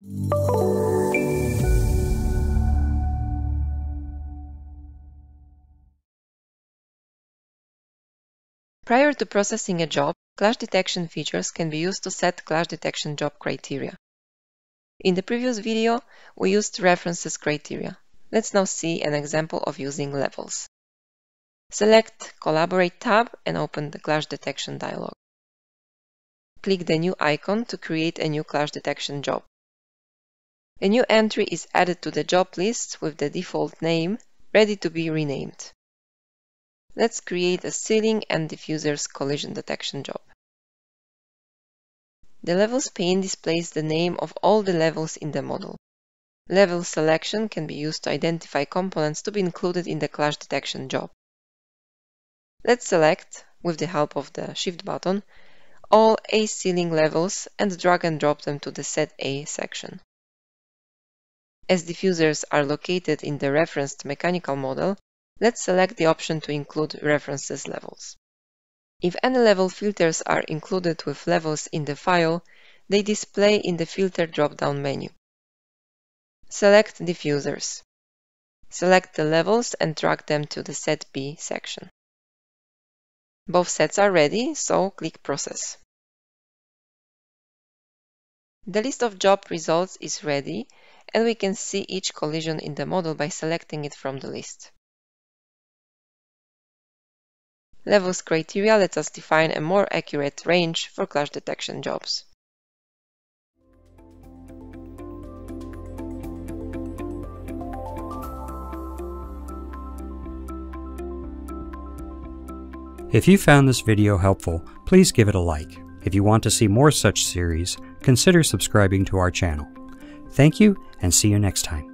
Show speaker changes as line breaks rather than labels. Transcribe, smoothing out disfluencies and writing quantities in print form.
Prior to processing a job, clash detection features can be used to set clash detection job criteria. In the previous video, we used references criteria. Let's now see an example of using levels. Select Collaborate tab and open the clash detection dialog. Click the new icon to create a new clash detection job. A new entry is added to the job list with the default name, ready to be renamed. Let's create a ceiling and diffusers collision detection job. The Levels pane displays the name of all the levels in the model. Level selection can be used to identify components to be included in the clash detection job. Let's select, with the help of the Shift button, all A ceiling levels and drag and drop them to the Set A section. As diffusers are located in the referenced mechanical model, let's select the option to include references levels. If any level filters are included with levels in the file, they display in the Filter drop-down menu. Select Diffusers. Select the levels and drag them to the Set B section. Both sets are ready, so click Process. The list of job results is ready, and we can see each collision in the model by selecting it from the list. Levels criteria lets us define a more accurate range for clash detection jobs.
If you found this video helpful, please give it a like. If you want to see more such series, consider subscribing to our channel. Thank you, and see you next time.